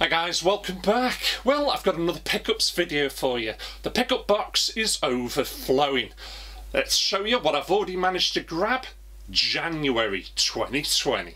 Hi guys, welcome back. Well, I've got another pickups video for you. The pickup box is overflowing. Let's show you what I've already managed to grab. January 2020.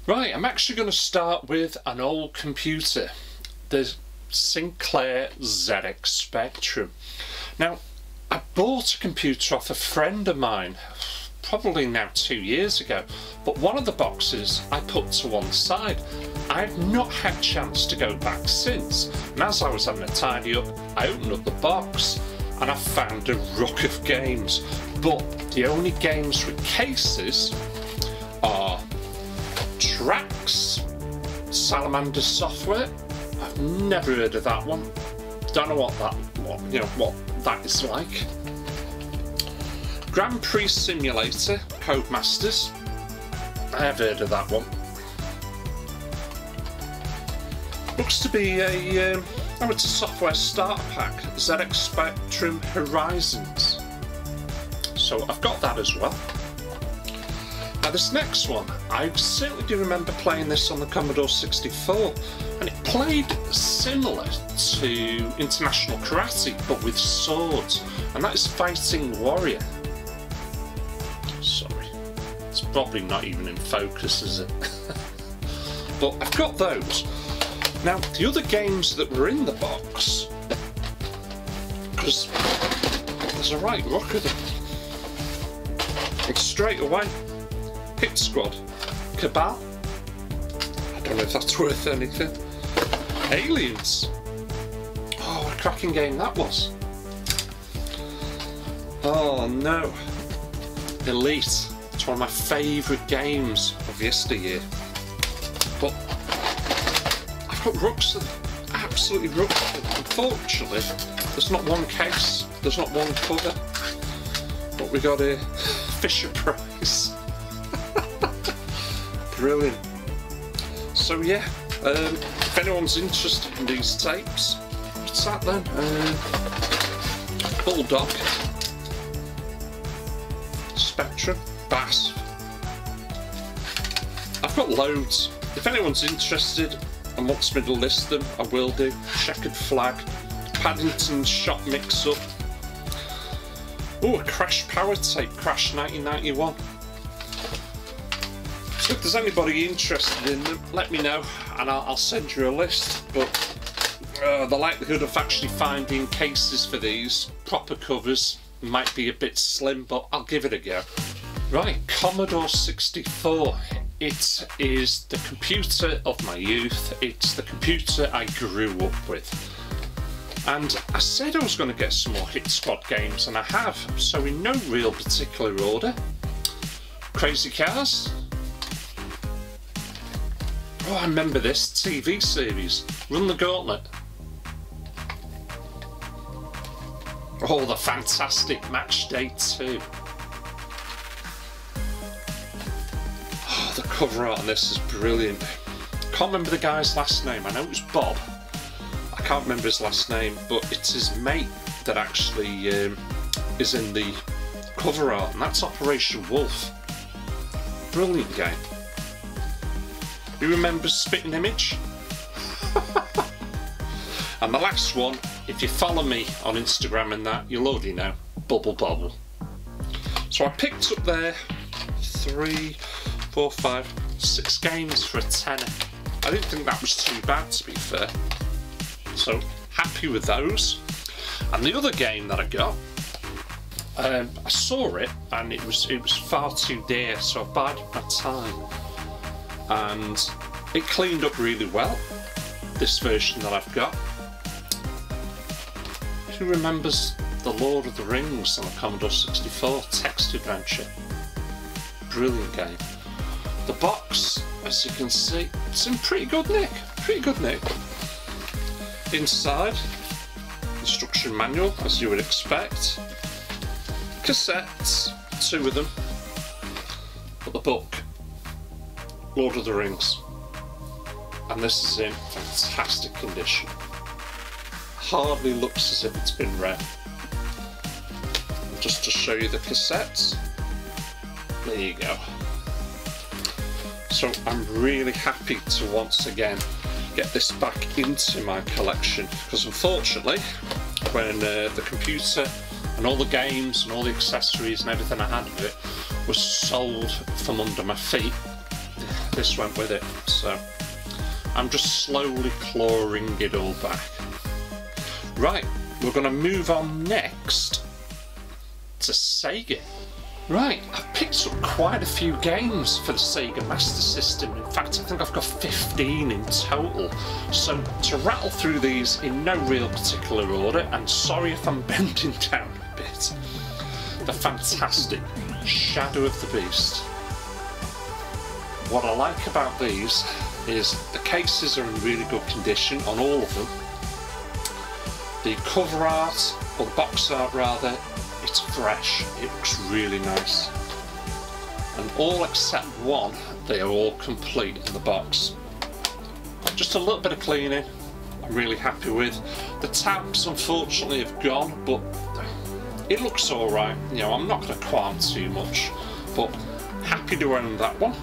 Right, I'm actually going to start with an old computer, the Sinclair ZX Spectrum. Now, I bought a computer off a friend of mine, probably now 2 years ago, but one of the boxes I put to one side. I've not had a chance to go back since, and as I was having a tidy up, I opened up the box and I found a ruck of games, but the only games with cases are Tracks, Salamander Software. I've never heard of that one. Don't know what that is like. Grand Prix Simulator, Codemasters. I have heard of that one. Looks to be it's a software starter pack, ZX Spectrum Horizons. So I've got that as well. Now this next one, I certainly do remember playing this on the Commodore 64, and it played similar to International Karate, but with swords, and that is Fighting Warrior. Sorry, it's probably not even in focus, is it? But I've got those. Now, the other games that were in the box, because there's a right ruck of them, and straight away, Hit Squad, Cabal, I don't know if that's worth anything, Aliens, oh what a cracking game that was, oh no, Elite, it's one of my favourite games of yesteryear, but I've got rucks of them, absolutely rucks of them. Unfortunately there's not one case, there's not one cover, but we got a Fisher Price. Brilliant. So yeah, if anyone's interested in these tapes, what's that then? Bulldog, Spectrum, Bass. I've got loads. If anyone's interested and wants me to list them, I will do. Checkered Flag, Paddington Shot Mix-Up. Oh, a Crash Power tape, Crash 1991. So if there's anybody interested in them, let me know and I'll send you a list, but the likelihood of actually finding cases for these, proper covers, might be a bit slim, but I'll give it a go. Right, Commodore 64. It is the computer of my youth, it's the computer I grew up with. And I said I was going to get some more Hit Squad games, and I have, so in no real particular order. Crazy Cars. Oh, I remember this TV series, Run the Gauntlet. Oh, the fantastic Match Day 2. Oh, the cover art on this is brilliant. Can't remember the guy's last name. I know it was Bob. I can't remember his last name, but it's his mate that actually is in the cover art, and that's Operation Wolf. Brilliant game. Who remembers Spitting Image? And the last one, if you follow me on Instagram and that, you'll already know, Bubble Bobble. So I picked up there 3, 4, 5, 6 games for a tenner. I didn't think that was too bad, to be fair. So happy with those. And the other game that I got, I saw it and it was far too dear, so I bided my time. And it cleaned up really well, this version that I've got. Who remembers The Lord of the Rings on the Commodore 64 text adventure? Brilliant game. The box, as you can see, it's in pretty good nick. Inside, instruction manual, as you would expect. Cassettes, 2 of them. But the book, Lord of the Rings. And this is in fantastic condition. Hardly looks as if it's been read. And just to show you the cassettes, there you go. So I'm really happy to once again get this back into my collection, because unfortunately when the computer and all the games and all the accessories and everything I had with it was sold from under my feet, this went with it. So I'm just slowly clawing it all back. Right, we're going to move on next to Sega. Right, I've picked up quite a few games for the Sega Master System. In fact, I think I've got 15 in total. So to rattle through these in no real particular order, and sorry if I'm bending down a bit, the fantastic Shadow of the Beast. What I like about these is the cases are in really good condition on all of them. The cover art, or the box art rather, it's fresh, it looks really nice. And all except one, they are all complete in the box. Just a little bit of cleaning, I'm really happy with. The tabs unfortunately have gone, but it looks alright. You know, I'm not going to qualm too much, but happy to own that one.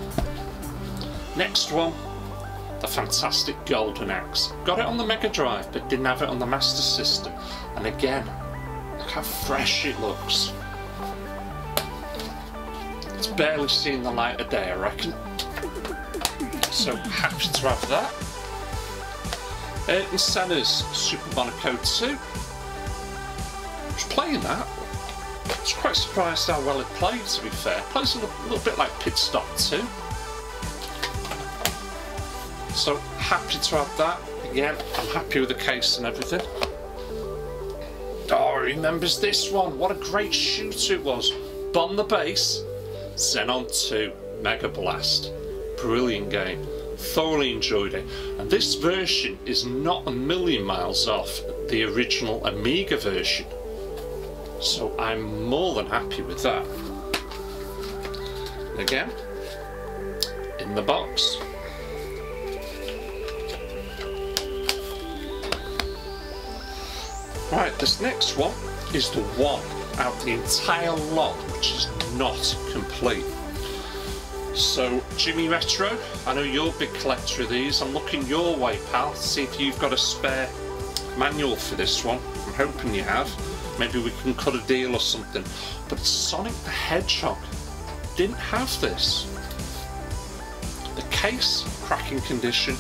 Next one, the fantastic Golden Axe. Got it on the Mega Drive, but didn't have it on the Master System. And again, look how fresh it looks. It's barely seen the light of day, I reckon. So happy to have that. Ayrton Senna's Super Monaco 2. I was playing that. I was quite surprised how well it played, to be fair. It plays a little bit like Pit Stop 2. So happy to have that. Again, I'm happy with the case and everything. Oh, remembers this one. What a great shooter it was. Bomb the Base, Xenon 2 Mega Blast. Brilliant game. Thoroughly enjoyed it. And this version is not a million miles off the original Amiga version. So I'm more than happy with that. And again, in the box. Right, this next one is the one out of the entire lot which is not complete. So, Jimmy Retro, I know you're a big collector of these. I'm looking your way, pal, to see if you've got a spare manual for this one. I'm hoping you have. Maybe we can cut a deal or something. But Sonic the Hedgehog didn't have this. The case, cracking condition.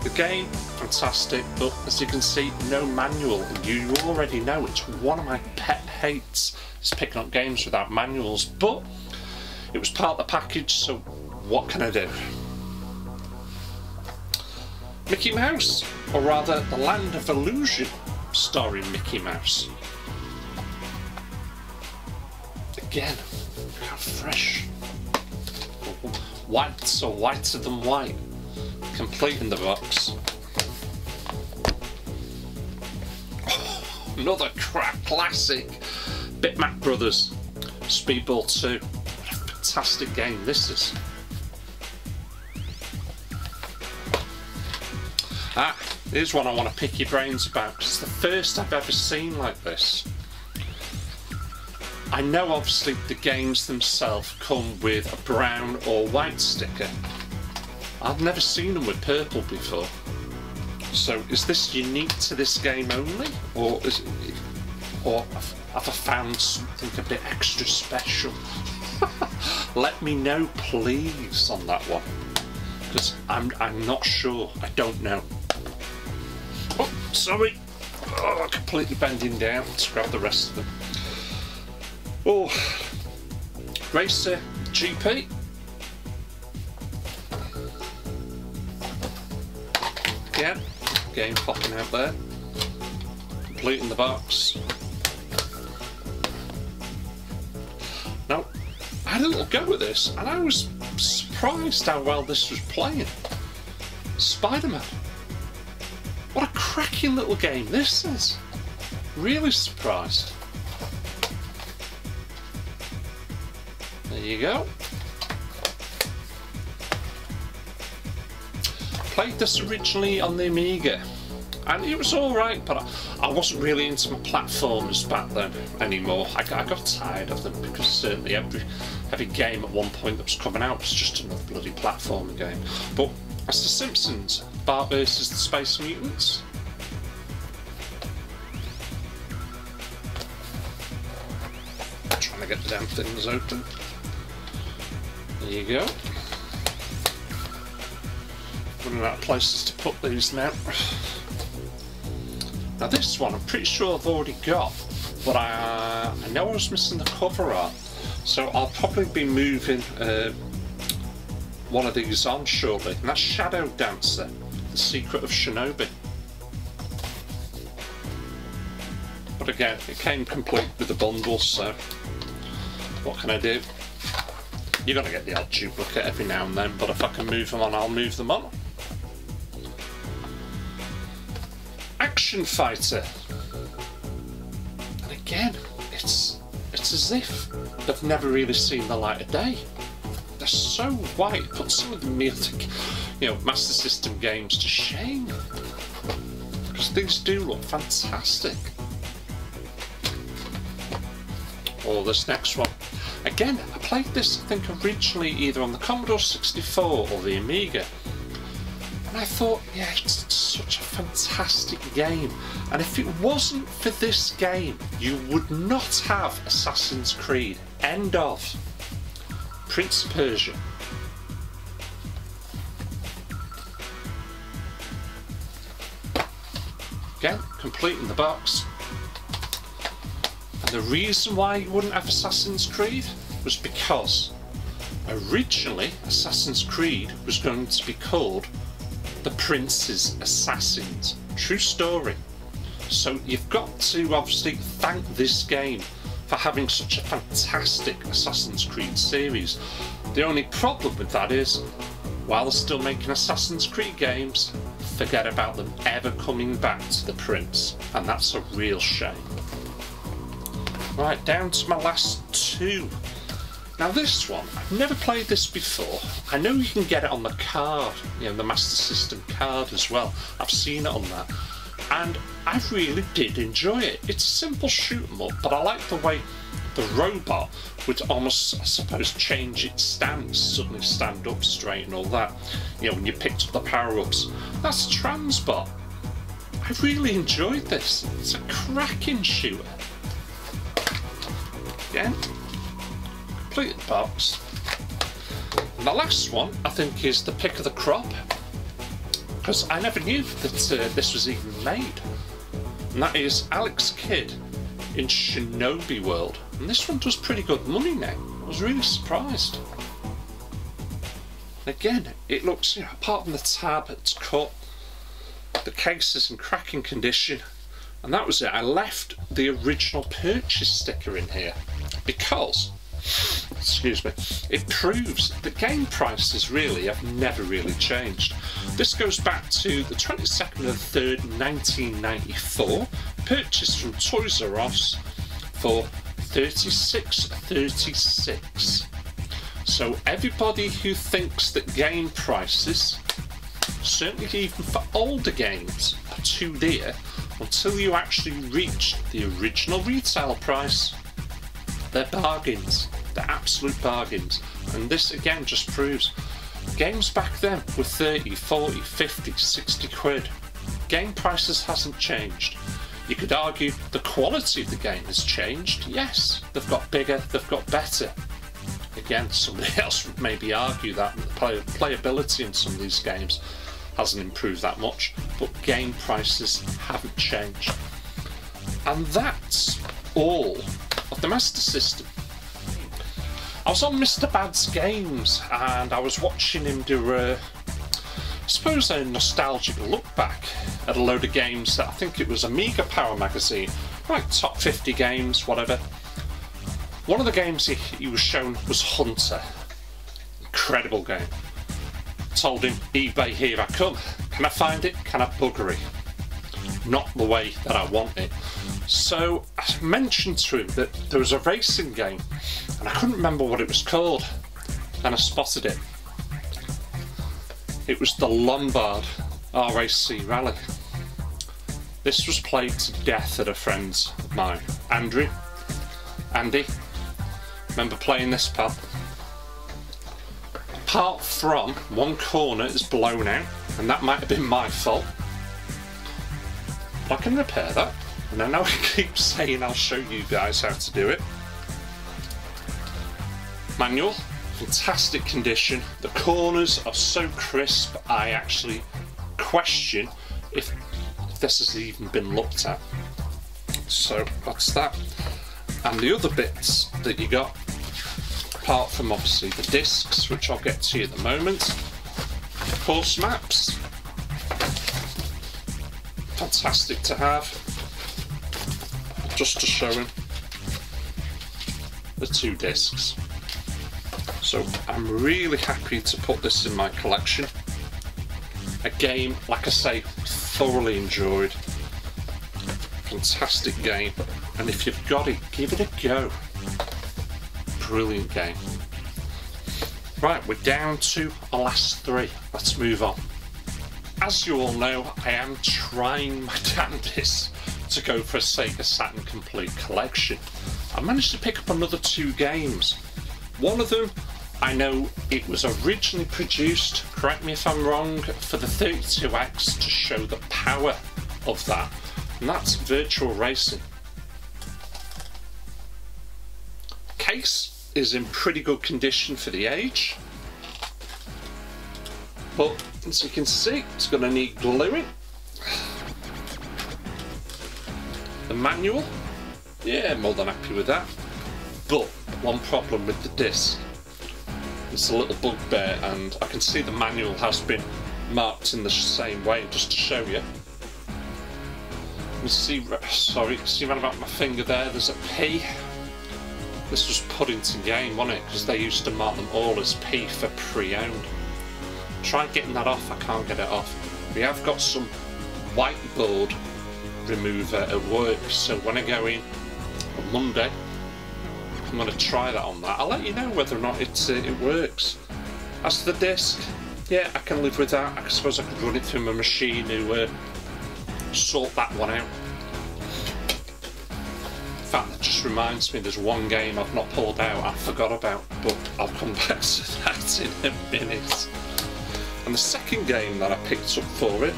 The game, fantastic, but as you can see, no manual. You already know it's one of my pet hates, is picking up games without manuals, but it was part of the package, so what can I do? Mickey Mouse, or rather the Land of Illusion, starring Mickey Mouse. Again, look how fresh. White, so whiter than white. Complete in the box. Oh, another crap classic. Bitmap Brothers, Speedball 2. What a fantastic game this is. Ah, here's one I want to pick your brains about. It's the first I've ever seen like this. I know obviously the games themselves come with a brown or white sticker. I've never seen them with purple before. So is this unique to this game only? Or is it, or have I found something a bit extra special? Let me know please on that one. Because I'm not sure. I don't know. Oh, sorry. Oh, completely bending down. Let's grab the rest of them. Oh, Racer GP. Yeah, game popping out there. Complete in the box. Now, I had a little go at this, and I was surprised how well this was playing. Spider-Man. What a cracking little game this is. Really surprised. There you go. Played this originally on the Amiga, and it was alright, but I wasn't really into my platformers back then anymore. I got tired of them, because certainly every game at one point that was coming out was just another bloody platformer game. But as The Simpsons, Bart versus the Space Mutants. Trying to get the damn things open. There you go. Running out of places to put these now. Now this one I'm pretty sure I've already got, but I know I was missing the cover art, so I'll probably be moving one of these on shortly, and that's Shadow Dancer, The Secret of Shinobi. But again, it came complete with the bundle, so what can I do? You're going to get the odd duplicate every now and then, but if I can move them on, I'll move them on. Action Fighter. And again, it's as if they've never really seen the light of day. They're so white, put some of the Master System games to shame. Because these do look fantastic. Or this next one. Again, I played this, I think, originally either on the Commodore 64 or the Amiga. And I thought, yeah, it's such a fantastic game. And if it wasn't for this game, you would not have Assassin's Creed. End of. Prince of Persia. Again, complete in the box. And the reason why you wouldn't have Assassin's Creed was because originally Assassin's Creed was going to be called The Prince's Assassins. True story. So you've got to obviously thank this game for having such a fantastic Assassin's Creed series. The only problem with that is, while they're still making Assassin's Creed games, forget about them ever coming back to the Prince, and that's a real shame. Right, down to my last two. Now this one, I've never played this before. I know you can get it on the card, the Master System card as well. I've seen it on that, and I really did enjoy it. It's a simple shoot 'em up, but I like the way the robot would almost, I suppose, change its stance, suddenly stand up straight and all that. When you picked up the power-ups. That's a Transbot. I really enjoyed this. It's a cracking shooter. Again, complete the box. And the last one, I think, is the pick of the crop, because I never knew that this was even made. And that is Alex Kidd in Shinobi World. And this one does pretty good money now. I was really surprised. And again, it looks, apart from the tab, it's cut. The case is in cracking condition. And that was it. I left the original purchase sticker in here because, excuse me, it proves that game prices really have never really changed. This goes back to the 22nd of the 3rd, 1994, purchased from Toys R Us for $36.36. So everybody who thinks that game prices, certainly even for older games, are too dear, until you actually reach the original retail price, they're bargains. They're absolute bargains. And this again just proves games back then were 30, 40, 50, 60 quid. Game prices hasn't changed. You could argue the quality of the game has changed. Yes, they've got bigger, they've got better. Again, somebody else would maybe argue that the playability in some of these games hasn't improved that much, but game prices haven't changed. And that's all of the Master System. I was on Mr. Bad's Games and I was watching him do I suppose a nostalgic look back at a load of games that I think it was Amiga Power magazine, like top 50 games, whatever. One of the games he was shown was Hunter. incredible game. Told him, eBay, here I come. Can I find it? Can I bugger it? Not the way that I want it. So I mentioned to him that there was a racing game and I couldn't remember what it was called, and I spotted it. It was the Lombard RAC Rally. This was played to death at a friend's of mine. Andy, remember playing this, pal? Apart from one corner is blown out, and that might have been my fault. But I can repair that, and I know I keep saying I'll show you guys how to do it. Manual, fantastic condition. The corners are so crisp, I actually question if this has even been looked at. So that's that. And the other bits that you got, apart from obviously the discs, which I'll get to you at the moment, course maps, fantastic to have, just to show him the 2 discs. So I'm really happy to put this in my collection. A game, like I say, thoroughly enjoyed. Fantastic game, and if you've got it, give it a go. Brilliant game. Right, we're down to our last 3. Let's move on. As you all know, I am trying my damnedest to go for a Sega Saturn complete collection. I managed to pick up another 2 games. One of them, I know it was originally produced, correct me if I'm wrong, for the 32X to show the power of that, and that's Virtual Racing. Case is in pretty good condition for the age, but as you can see, it's going to need gluing. The manual, yeah, more than happy with that, but one problem with the disc. It's a little bugbear, and I can see the manual has been marked in the same way. Just to show you, you see, sorry, see around about my finger there, there's a P. This was put into game, wasn't it? Because they used to mark them all as P for pre-owned. Try getting that off, I can't get it off. We have got some whiteboard remover at work, so when I go in on Monday, I'm going to try that on that. I'll let you know whether or not it works. As to the disc, yeah, I can live with that. I suppose I could run it through my machine to sort that one out. In fact, that just reminds me, there's one game I've not pulled out, I forgot about, but I'll come back to that in a minute. And the second game that I picked up for it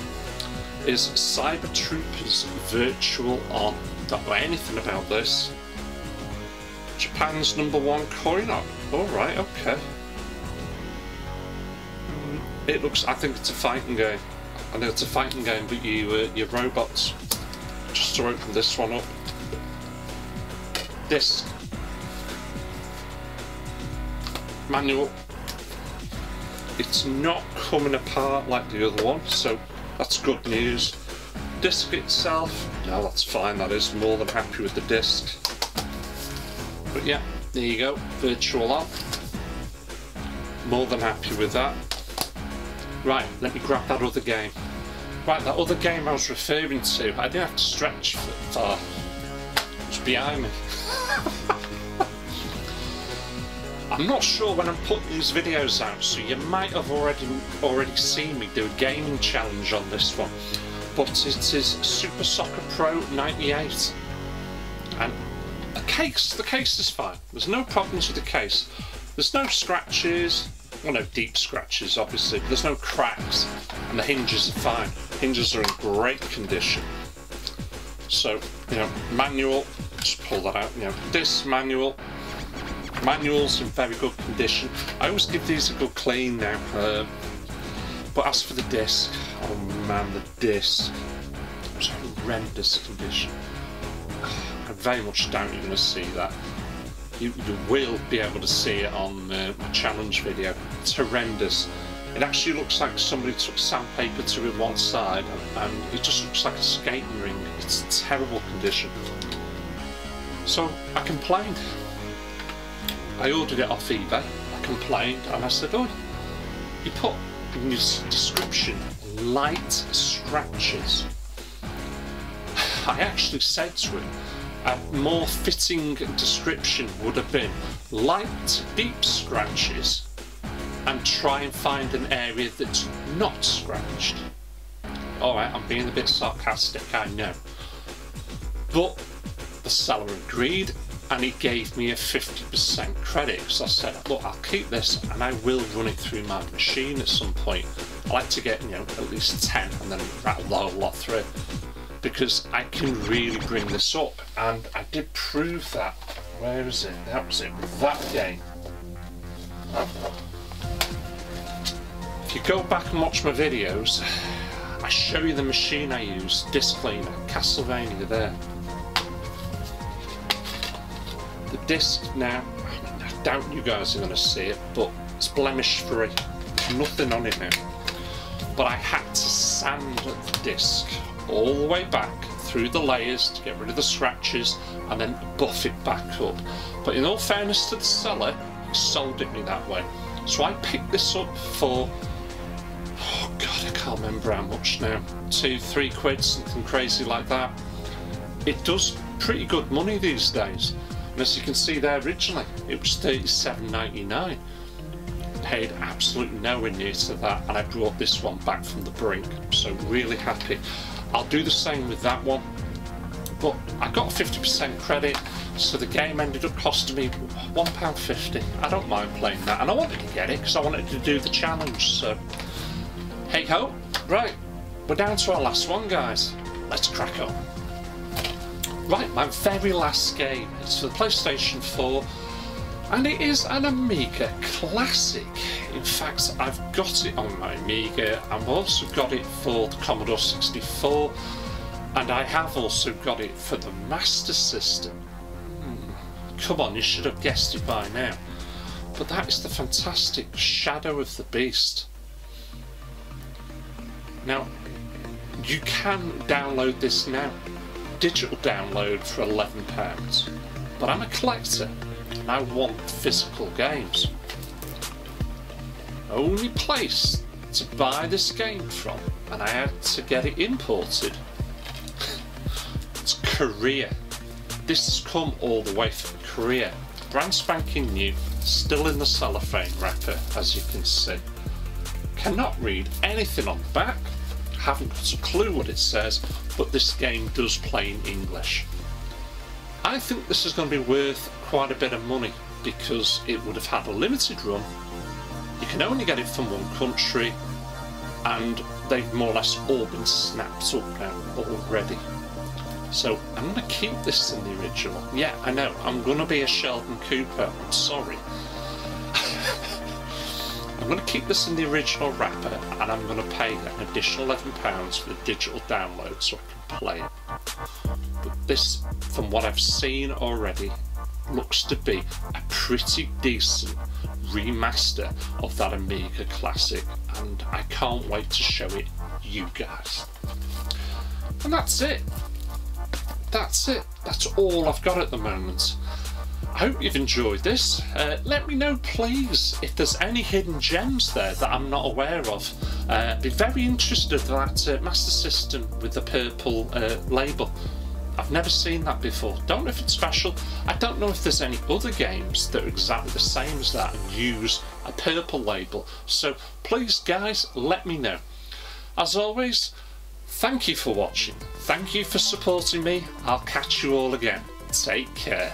is Cyber Troopers Virtual On. Don't know anything about this. Japan's #1 coin-op. Alright, okay. It looks, I think it's a fighting game. I know it's a fighting game, but you're robots. Just to open this one up. Disc. Manual. It's not coming apart like the other one, so that's good news. Disc itself, no, that's fine, that is. More than happy with the disc. But yeah, there you go, Virtual On. More than happy with that. Right, let me grab that other game. Right, that other game I was referring to, I didn't have to stretch far. It was behind me. I'm not sure when I'm putting these videos out, so you might have already seen me do a gaming challenge on this one. But it is Super Soccer Pro 98. And the case is fine. There's no problems with the case. There's no scratches, well, no deep scratches obviously, but there's no cracks, and the hinges are fine. Hinges are in great condition. So, you know, manual, just pull that out, you know, this manual's in very good condition. I always give these a good clean now, but as for the disc, oh man, the disc was horrendous condition. I very much doubt you're going to see that. You will be able to see it on my challenge video. It's horrendous. It actually looks like somebody took sandpaper to one side, and it just looks like a skating ring. It's a terrible condition. So I complained. I ordered it off eBay, like complained, and I said, oh, you put in your description light scratches. I actually said to him, a more fitting description would have been light deep scratches and try and find an area that's not scratched. Alright, I'm being a bit sarcastic, I know. But the seller agreed, and he gave me a 50% credit. So I said, look, I'll keep this and I will run it through my machine at some point. I like to get, at least 10 and then rattle the whole lot through, because I can really bring this up, and I did prove that. Where is it? That was it, that game. If you go back and watch my videos, I show you the machine I use, disc cleaner, Castlevania there. The disc now, I doubt you guys are going to see it, but it's blemish free, nothing on it now. But I had to sand the disc all the way back through the layers to get rid of the scratches and then buff it back up. But in all fairness to the seller, he sold it me that way. So I picked this up for, oh god, I can't remember how much now, £2-3 quid, something crazy like that. It does pretty good money these days. And as you can see there, originally it was £37.99. Paid absolutely nowhere near to that, and I brought this one back from the brink, so really happy. I'll do the same with that one, but I got a 50% credit, so the game ended up costing me £1.50. I don't mind playing that, and I wanted to get it because I wanted to do the challenge, so hey ho. Right, we're down to our last one, guys. Let's crack on. Right, my very last game is for the PlayStation 4, and it is an Amiga classic. In fact, I've got it on my Amiga. I've also got it for the Commodore 64, and I have also got it for the Master System. Come on, you should have guessed it by now. But that is the fantastic Shadow of the Beast. Now, you can download this now. Digital download for £11, but I'm a collector and I want physical games. Only place to buy this game from, and I had to get it imported, it's Korea. This has come all the way from Korea, brand spanking new, still in the cellophane wrapper, as you can see. Cannot read anything on the back, haven't got a clue what it says, but this game does play in English. I think this is going to be worth quite a bit of money because it would have had a limited run. You can only get it from one country, and they've more or less all been snapped up now already. So I'm going to keep this in the original. Yeah, I know, I'm going to be a Sheldon Cooper, I'm sorry. I'm going to keep this in the original wrapper, and I'm going to pay an additional £11 for the digital download so I can play it. But this, from what I've seen already, looks to be a pretty decent remaster of that Amiga classic, and I can't wait to show it you guys. And that's it. That's it. That's all I've got at the moment. I hope you've enjoyed this. Let me know please if there's any hidden gems there that I'm not aware of. Be very interested in that Master System with the purple label. I've never seen that before. Don't know if it's special. I don't know if there's any other games that are exactly the same as that and use a purple label. So please guys, let me know. As always, thank you for watching. Thank you for supporting me. I'll catch you all again. Take care.